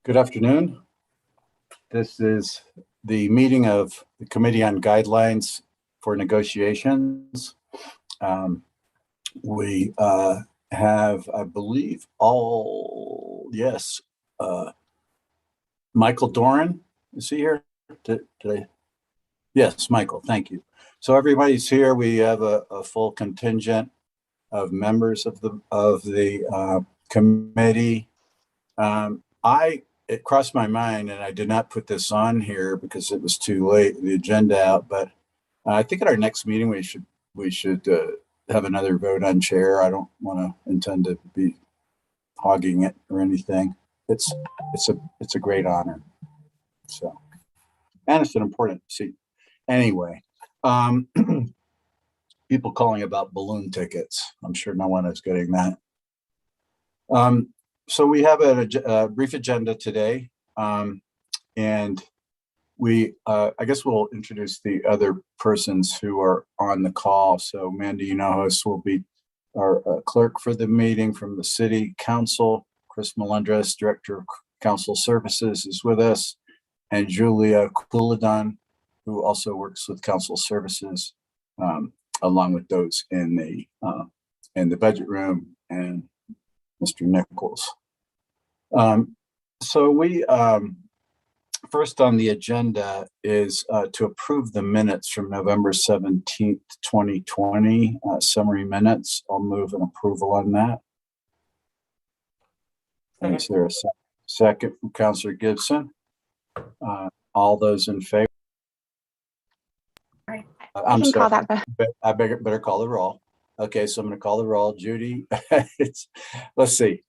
Good afternoon. This is the meeting of the Committee on Guidelines for Negotiations. We have, I believe, Michael Doran, is he here? Yes, Michael, thank you. So everybody's here. We have a full contingent of members of the committee. It crossed my mind, and I did not put this on here because it was too late, the agenda out, but I think at our next meeting we should have another vote on chair. I don't want to intend to be hogging it or anything. It's a great honor. So, and it's an important seat. Anyway, people calling about balloon tickets. I'm sure no one is getting that. So we have a brief agenda today, and I guess we'll introduce the other persons who are on the call. So Mandy Hinojos will be our clerk for the meeting from the City Council. Chris Melendres, Director of Council Services, is with us, and Julia Kuladon, who also works with Council Services, along with those in the budget room, and Mr. Nichols. So we first on the agenda is to approve the minutes from November 17th, 2020, summary minutes. I'll move an approval on that. Is there a second from Councilor Gibson? All those in favor? I'm sorry. I better call the roll. Okay, so I'm going to call the roll. Judy, let's see.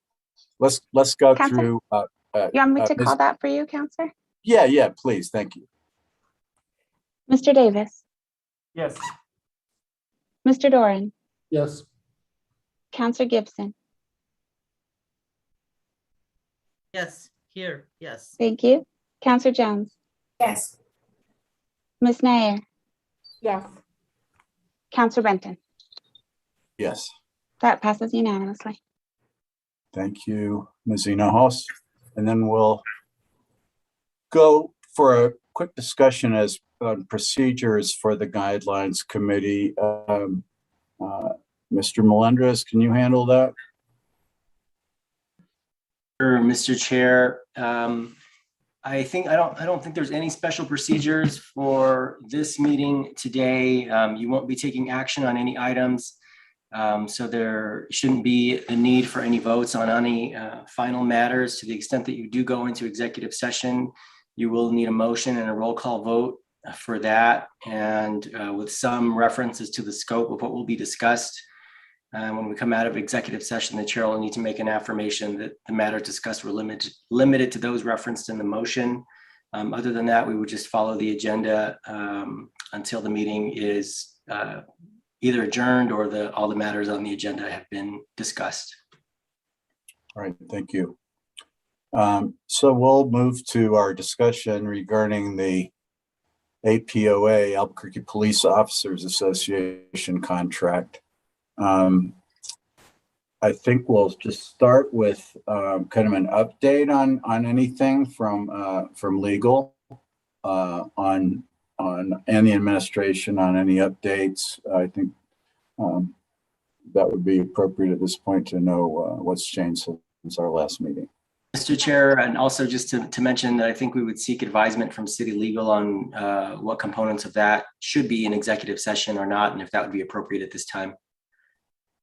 Let's go Counselor, through. You want me to call that for you, Counselor? Yeah, please. Thank you. Mr. Davis? Yes. Mr. Doran? Yes. Counselor Gibson? Yes, here, yes. Thank you. Counselor Jones? Yes. Ms. Nair? Yes. Counselor Benton? Yes. That passes unanimously. Thank you, Ms. Hinojos. And then we'll go for a quick discussion as procedures for the Guidelines Committee. Mr. Melendres, can you handle that? Sure, Mr. Chair. I don't think there's any special procedures for this meeting today. You won't be taking action on any items. So there shouldn't be a need for any votes on any final matters. To the extent that you do go into executive session, you will need a motion and a roll call vote for that, and with some references to the scope of what will be discussed. When we come out of executive session, the chair will need to make an affirmation that the matter discussed were limited to those referenced in the motion. Other than that, we would just follow the agenda until the meeting is either adjourned or all the matters on the agenda have been discussed. All right, thank you. So we'll move to our discussion regarding the APOA, Albuquerque Police Officers Association contract. I think we'll just start with kind of an update on anything from legal on and the administration on any updates. I think that would be appropriate at this point to know what's changed since our last meeting. Mr. Chair, and also just to mention that I think we would seek advisement from city legal on what components of that should be in executive session or not, and if that would be appropriate at this time.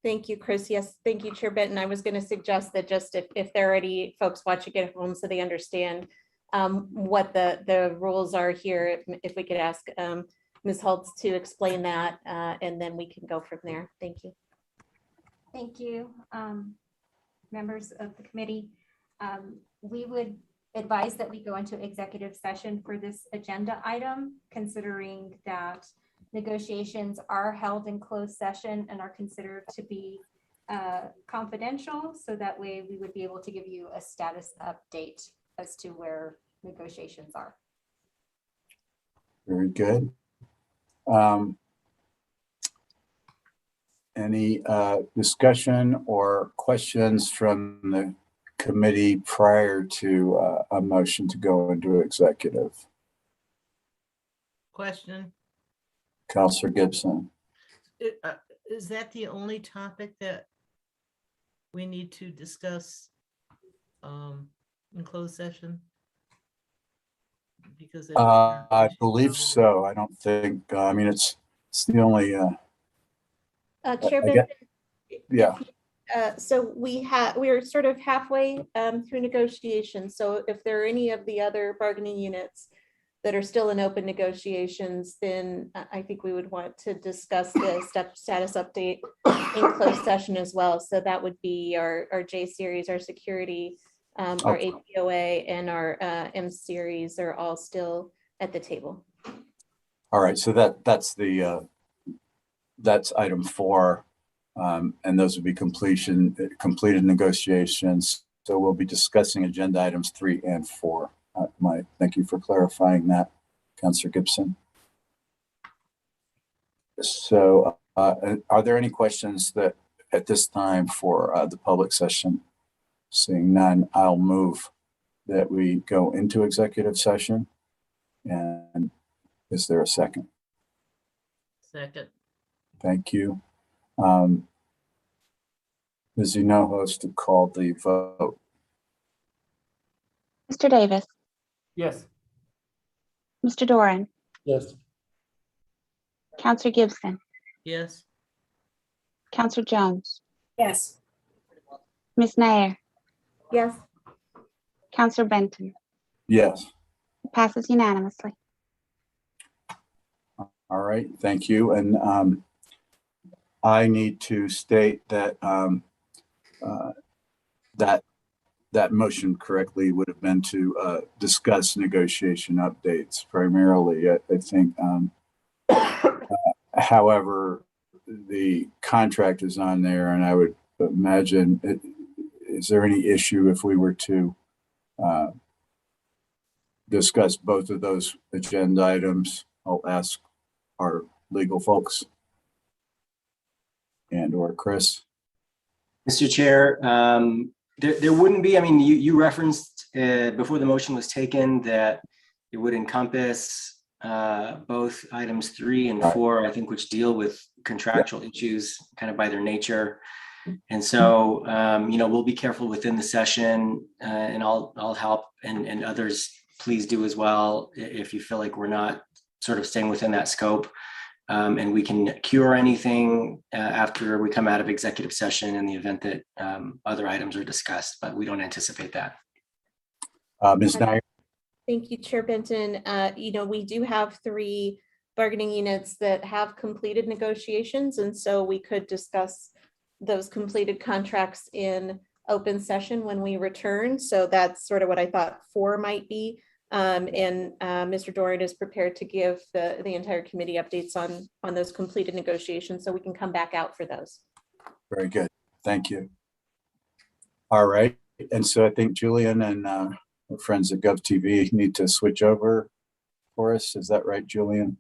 Thank you, Chris. Yes, thank you, Chair Benton. I was going to suggest that just if there are any folks watching at home so they understand what the rules are here, if we could ask Ms. Holtz to explain that, and then we can go from there. Thank you. Thank you, members of the committee. We would advise that we go into executive session for this agenda item, considering that negotiations are held in closed session and are considered to be confidential. So that way we would be able to give you a status update as to where negotiations are. Very good. Any discussion or questions from the committee prior to a motion to go into executive? Question. Counselor Gibson. Is that the only topic that we need to discuss in closed session? Because I believe so. I don't think, I mean, it's the only, Chair I get- Benton, yeah. so we are sort of halfway through negotiations. So if there are any of the other bargaining units that are still in open negotiations, then I think we would want to discuss the status update in closed session as well. So that would be our J series, our security, our Okay. APOA, and our M series are all still at the table. All right, so that's item 4. And those would be completed negotiations. So we'll be discussing agenda items 3 and 4. Thank you for clarifying that, Councilor Gibson. So are there any questions that at this time for the public session? Seeing none, I'll move that we go into executive session. And is there a second? Second. Thank you. Ms. Hinojosa to call the vote. Mr. Davis, Yes. Mr. Doran, Yes. Counselor Gibson, Yes. Counselor Jones, Yes. Ms. Nair, Yes. Counselor Benton. Yes. Passes unanimously. All right, thank you. And I need to state that that motion correctly would have been to discuss negotiation updates primarily. I think, however, the contract is on there, and I would imagine, is there any issue if we were to discuss both of those agenda items? I'll ask our legal folks and or Chris. Mr. Chair, there wouldn't be, I mean, you referenced before the motion was taken that it would encompass both items 3 and 4, I think, which deal with contractual issues kind of by their nature. And so, we'll be careful within the session, and I'll help, and others please do as well if you feel like we're not sort of staying within that scope. And we can cure anything after we come out of executive session in the event that other items are discussed, but we don't anticipate that. Ms. Nair. Thank you, Chair Benton. We do have 3 bargaining units that have completed negotiations, and so we could discuss those completed contracts in open session when we return. So that's sort of what I thought 4 might be. And Mr. Doran is prepared to give the entire committee updates on those completed negotiations, so we can come back out for those. Very good. Thank you. All right. And so I think Julian and our friends at GovTV need to switch over for us. Is that right, Julian?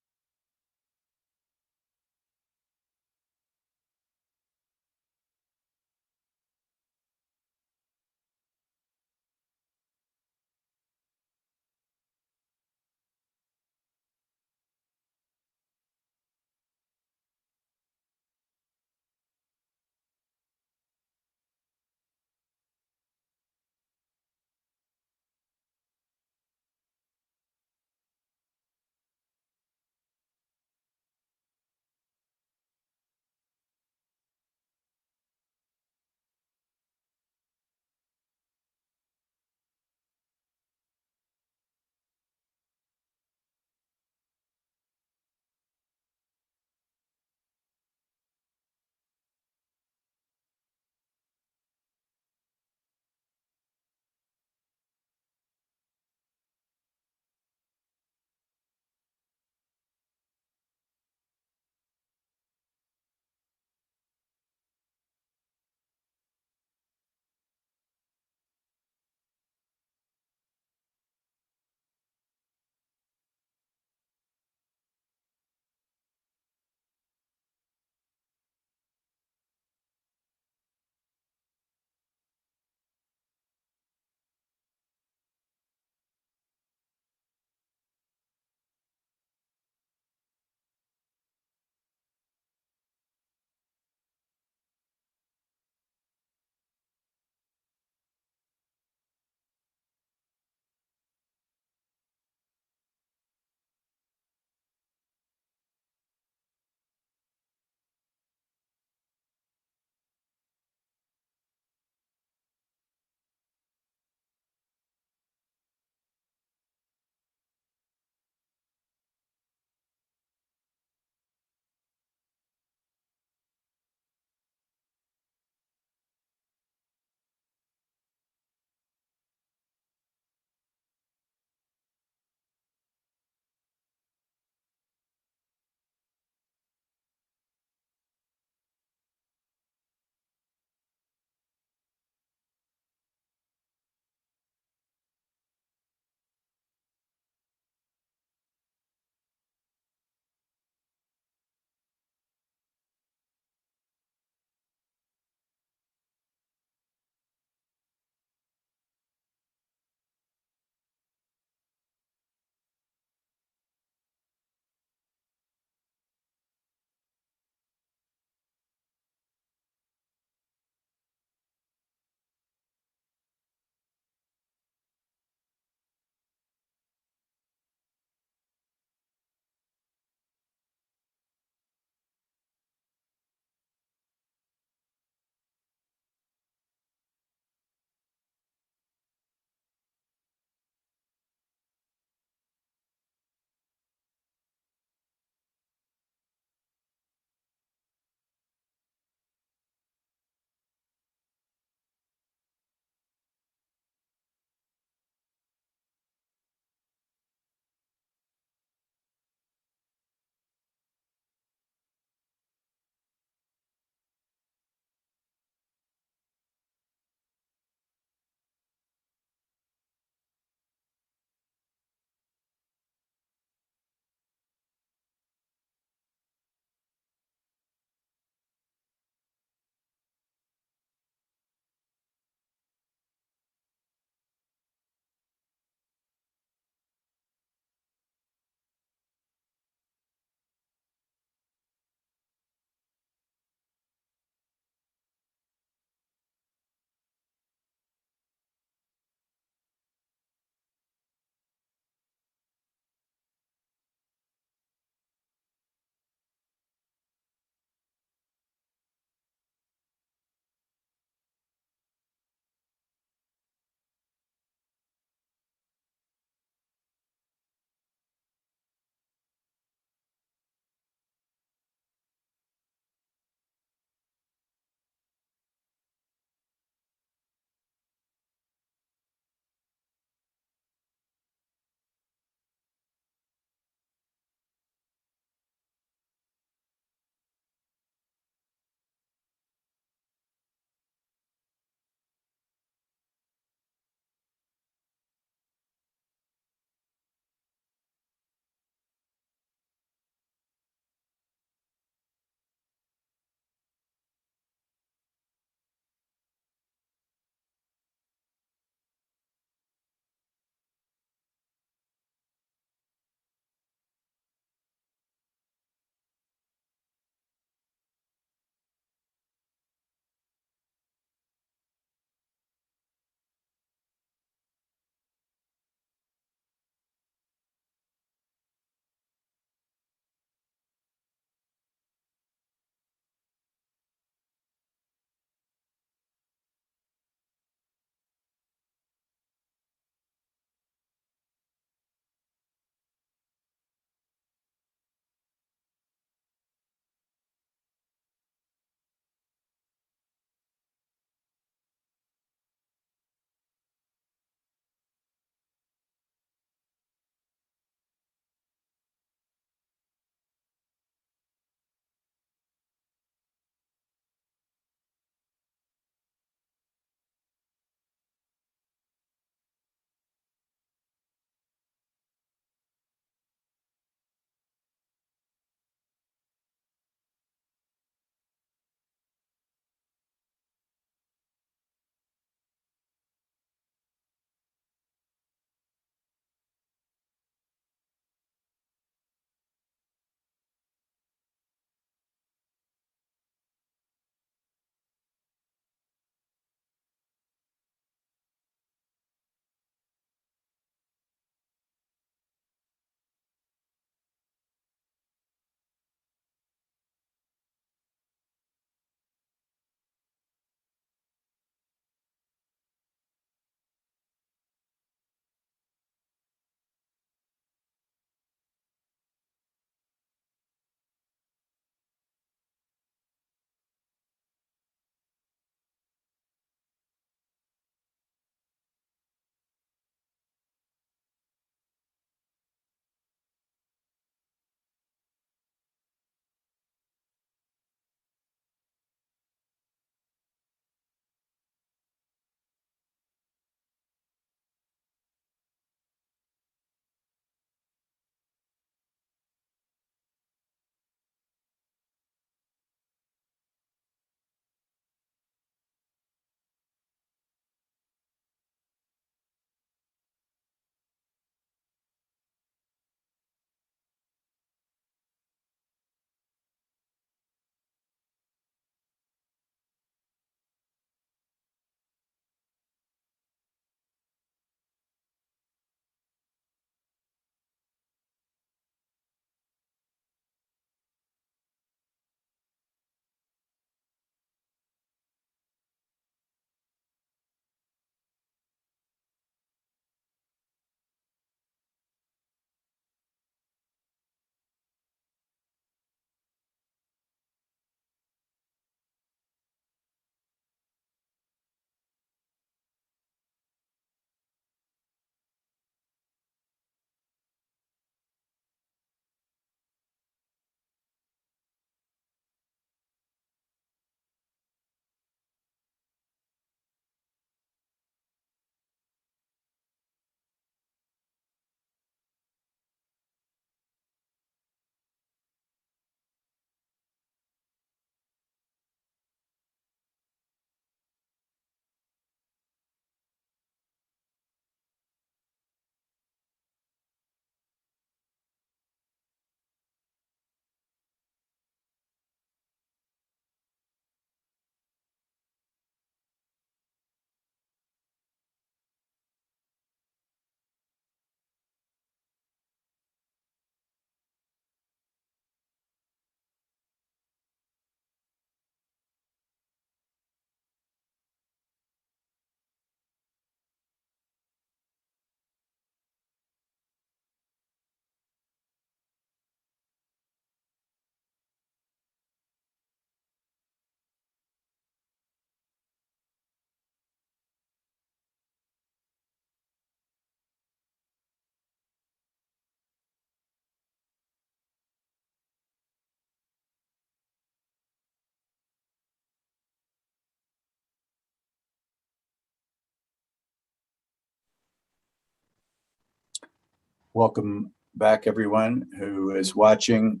welcome back everyone who is watching.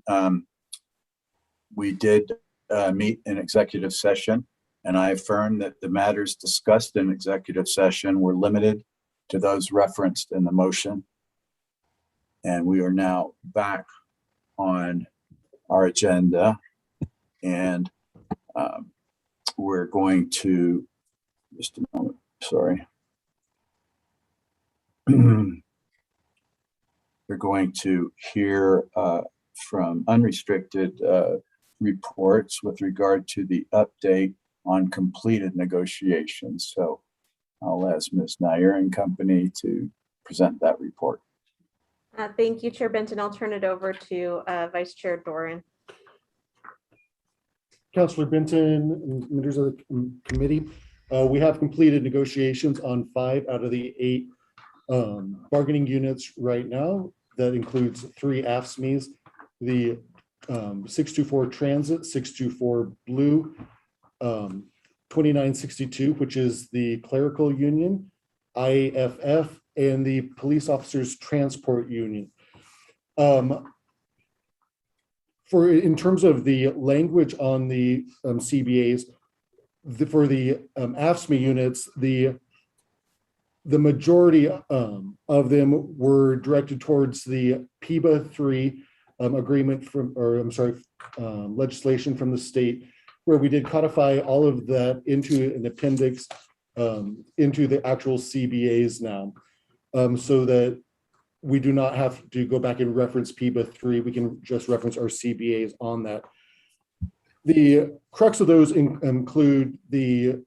We did meet in executive session, and I affirm that the matters discussed in executive session were limited to those referenced in the motion. And we are now back on our agenda, and we're going to, just a moment, sorry. We're going to hear from unrestricted reports with regard to the update on completed negotiations. So I'll ask Ms. Nair and company to present that report. Thank you, Chair Benton. I'll turn it over to Vice Chair Doran. Councilor Benton and members of the committee, we have completed negotiations on 5 out of the 8 bargaining units right now. That includes 3 AFSCMEs, the 624 Transit, 624 Blue, 2962, which is the Clerical Union, IAFF, and the Police Officers Transport Union. In terms of the language on the CBAs, for the AFSCME units, the majority of them were directed towards the PIBA 3 agreement from, or I'm sorry, legislation from the state, where we did codify all of that into an appendix into the actual CBAs now, so that we do not have to go back and reference PIBA 3. We can just reference our CBAs on that. The crux of those include the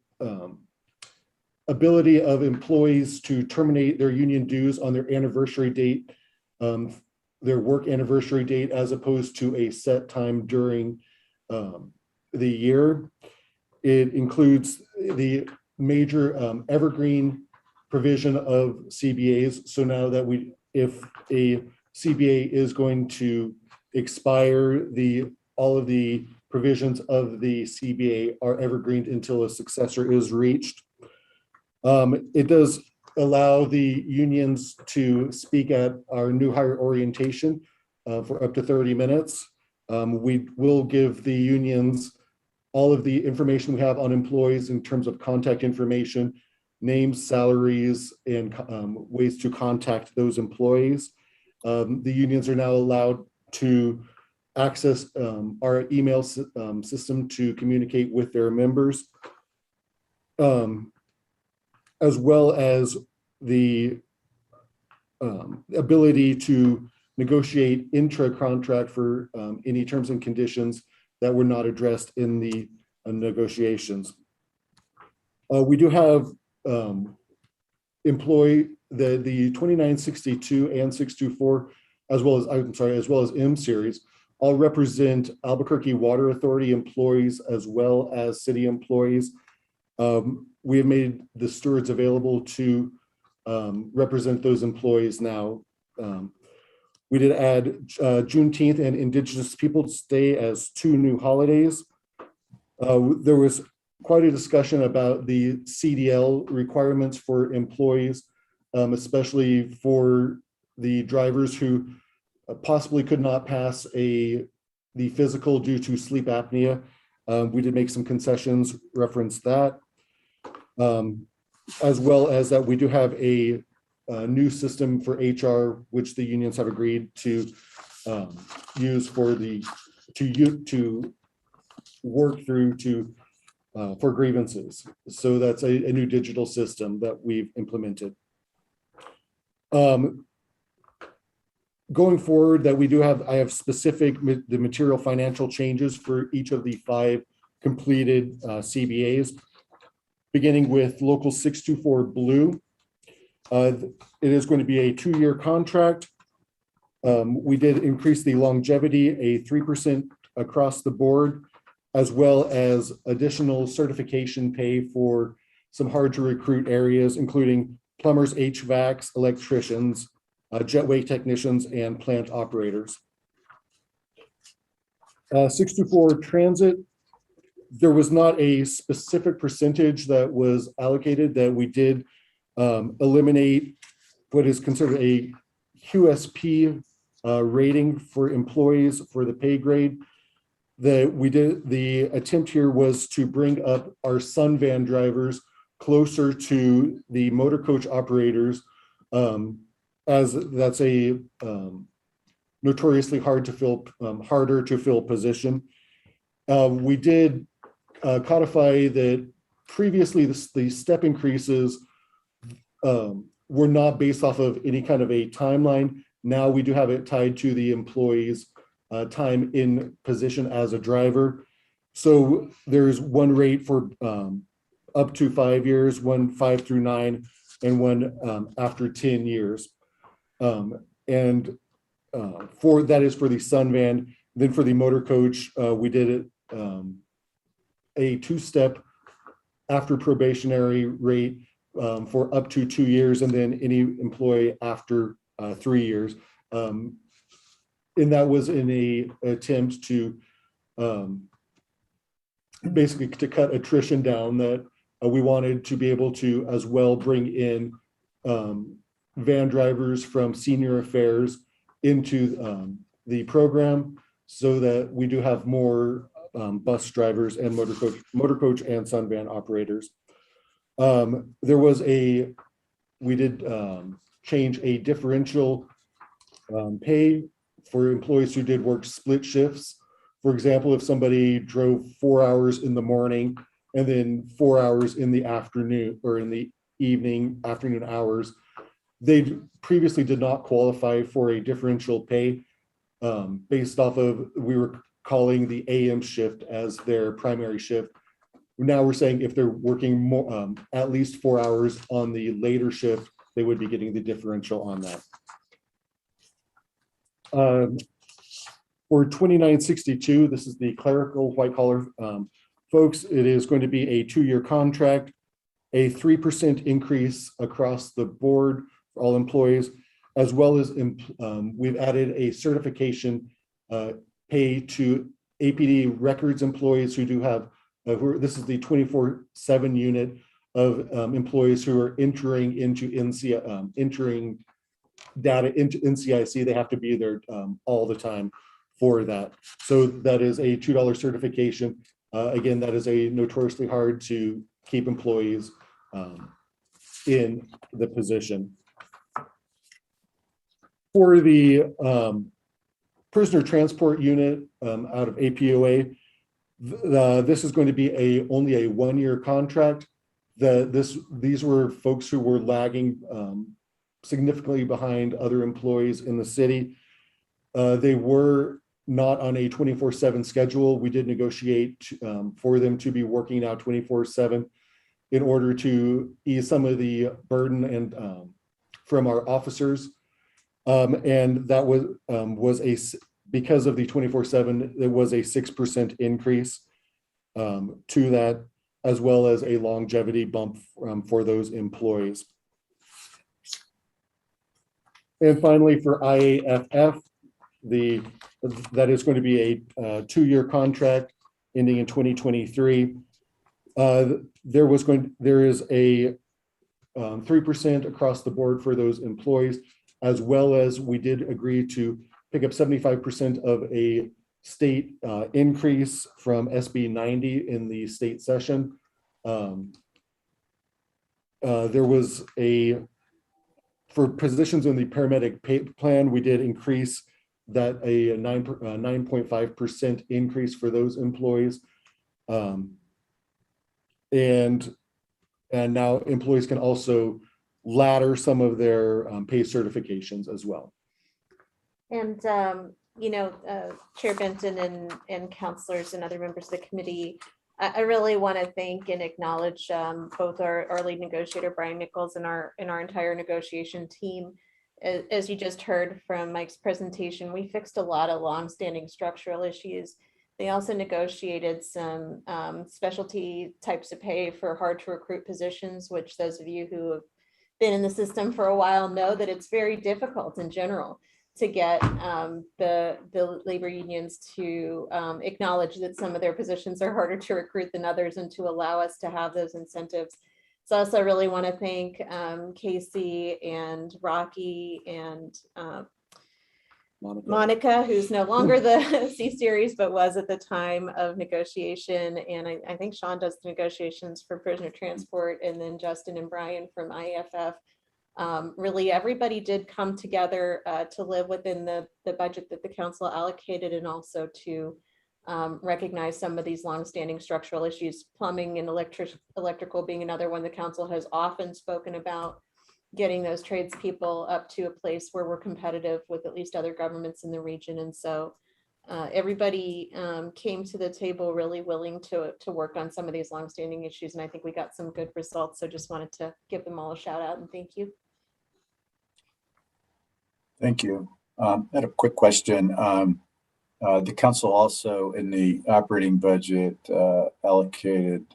ability of employees to terminate their union dues on their anniversary date, their work anniversary date, as opposed to a set time during the year. It includes the major evergreen provision of CBAs. So now that if a CBA is going to expire, all of the provisions of the CBA are evergreen until a successor is reached. It does allow the unions to speak at our new hire orientation for up to 30 minutes. We will give the unions all of the information we have on employees in terms of contact information, names, salaries, and ways to contact those employees. The unions are now allowed to access our email system to communicate with their members, as well as the ability to negotiate intra-contract for any terms and conditions that were not addressed in the negotiations. We do have the 2962 and 624, as well as M series, all represent Albuquerque Water Authority employees as well as city employees. We have made the stewards available to represent those employees now. We did add Juneteenth and Indigenous Peoples Day as 2 new holidays. There was quite a discussion about the Cdl requirements for employees, especially for the drivers who possibly could not pass the physical due to sleep apnea. We did make some concessions, reference that, as well as that we do have a new system for HR, which the unions have agreed to use to work through for grievances. So that's a new digital system that we've implemented. Going forward, that I have specific the material financial changes for each of the 5 completed CBAs, beginning with Local 624 Blue. It is going to be a 2-year contract. We did increase the longevity, a 3% across the board, as well as additional certification pay for some hard to recruit areas, including plumbers, HVACs, electricians, jetway technicians, and plant operators. 624 Transit, there was not a specific percentage that was allocated. That we did eliminate what is considered a QSP rating for employees for the pay grade. The attempt here was to bring up our Sun van drivers closer to the motor coach operators, as that's a notoriously harder to fill position. We did codify that previously the step increases were not based off of any kind of a timeline. Now we do have it tied to the employee's time in position as a driver. So there's one rate for up to 5 years, one 5 through 9, and one after 10 years. And for that is for the Sun van. Then for the motor coach, we did it a 2-step after probationary rate for up to 2 years, and then any employee after 3 years. And that was in a attempt to basically to cut attrition down, that we wanted to be able to as well bring in van drivers from senior affairs into the program, so that we do have more bus drivers and motor coach and Sun van operators. We did change a differential pay for employees who did work split shifts. For example, if somebody drove 4 hours in the morning and then 4 hours in the afternoon or in the afternoon hours, they previously did not qualify for a differential pay based off of, we were calling the AM shift as their primary shift. Now we're saying if they're working more, at least 4 hours on the later shift, they would be getting the differential on that. For 2962, this is the clerical white collar folks. It is going to be a 2-year contract, a 3% increase across the board for all employees, as well as we've added a certification pay to APD records employees who do have, this is the 24/7 unit of employees who are entering into entering data into NCIC. They have to be there all the time for that. So that is a $2 certification. Again, that is a notoriously hard to keep employees in the position. For the prisoner transport unit out of APOA, this is going to be only a 1-year contract. These were folks who were lagging significantly behind other employees in the city. They were not on a 24/7 schedule. We did negotiate for them to be working now 24/7 in order to ease some of the burden and from our officers. And that was because of the 24/7, there was a 6% increase to that, as well as a longevity bump for those employees. And finally, for IAFF, that is going to be a 2-year contract ending in 2023. There is a 3% across the board for those employees, as well as we did agree to pick up 75% of a state increase from SB 90 in the state session. There was for positions in the paramedic pay plan, we did increase that a 9.5% increase for those employees. And now employees can also ladder some of their pay certifications as well. And, Chair Benton and counselors and other members of the committee, I really want to thank and acknowledge both our lead negotiator, Brian Nichols, and our entire negotiation team. As you just heard from Mike's presentation, we fixed a lot of longstanding structural issues. They also negotiated some specialty types of pay for hard to recruit positions, which those of you who have been in the system for a while know that it's very difficult in general to get the labor unions to acknowledge that some of their positions are harder to recruit than others, and to allow us to have those incentives. So I also really want to thank Casey and Rocky and Monica, who's no longer the C-Series, but was at the time of negotiation. And I think Sean does the negotiations for prisoner transport, and then Justin and Brian from IFF. Really, everybody did come together to live within the budget that the council allocated, and also to recognize some of these longstanding structural issues, plumbing and electrical being another one the council has often spoken about, getting those tradespeople up to a place where we're competitive with at least other governments in the region. And so everybody came to the table really willing to work on some of these longstanding issues. And I think we got some good results. So just wanted to give them all a shout out and thank you. Thank you. I had a quick question. The council also in the operating budget allocated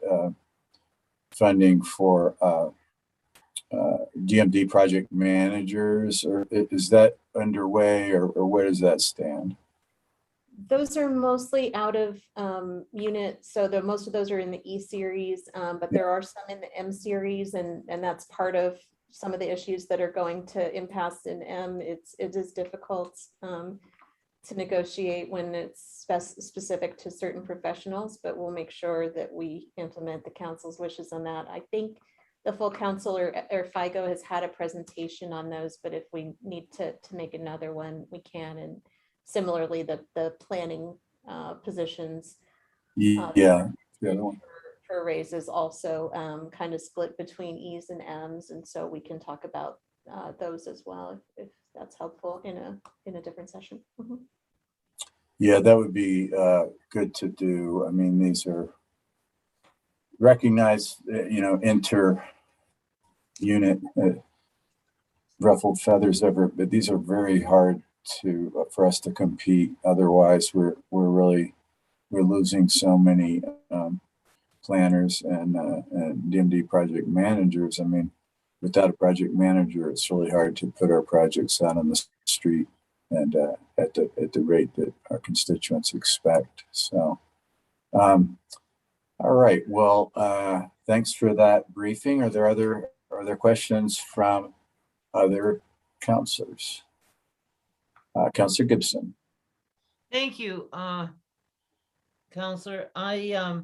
funding for DMD project managers, or is that underway, or where does that stand? Those are mostly out of unit. So most of those are in the E-Series, but there are some in the M-Series, and that's part of some of the issues that are going to impasse in M. It is difficult to negotiate when it's specific to certain professionals, but we'll make sure that we implement the council's wishes on that. I think the full council or FIGO has had a presentation on those, but if we need to make another one, we can. And similarly, the planning positions Yeah, the other one. for raises also kind of split between E's and M's, and so we can talk about those as well if that's helpful in a different session. Mm-hmm. Yeah, that would be good to do. I mean, these are recognized, inter-unit ruffled feathers ever, but these are very hard for us to compete. Otherwise, we're losing so many planners and DMD project managers. I mean, without a project manager, it's really hard to put our projects out on the street and at the rate that our constituents expect. So, all right. Well, thanks for that briefing. Are there questions from other counselors? Counselor Gibson. Thank you, Counselor. I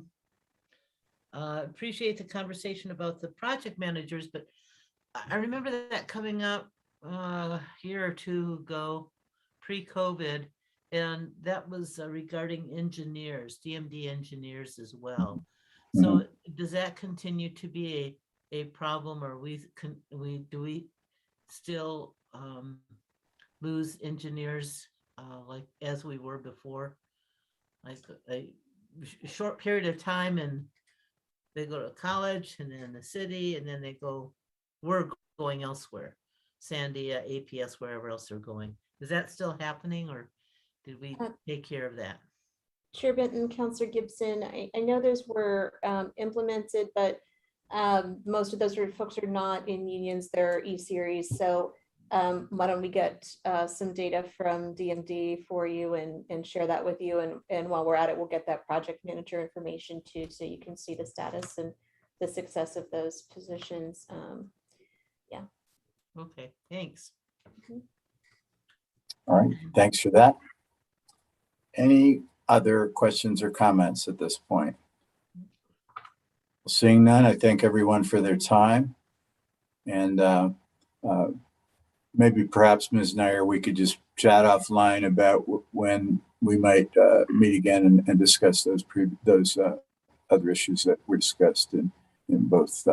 appreciate the conversation about the project managers, but I remember that coming up a year or two ago, pre-COVID, and that was regarding engineers, DMD engineers as well. So does that continue to be a problem, or do we still lose engineers like as we were before, like a short period of time, and they go to college and then the city, and then we're going elsewhere, Sandia, APS, wherever else they're going. Is that still happening, or did we take care of that? Chair Benton, Councilor Gibson, I know those were implemented, but most of those folks are not in unions, they're E-Series. So why don't we get some data from DMD for you and share that with you. And while we're at it, we'll get that project manager information too, so you can see the status and the success of those positions. Yeah. Okay, thanks. All right, thanks for that. Any other questions or comments at this point? Seeing none, I thank everyone for their time. And maybe perhaps Ms. Nair, we could just chat offline about when we might meet again and discuss those other issues that were discussed in both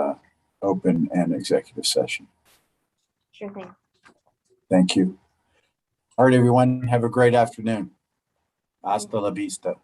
open and executive session. Sure thing. Thank you. All right, everyone, have a great afternoon. Hasta la vista.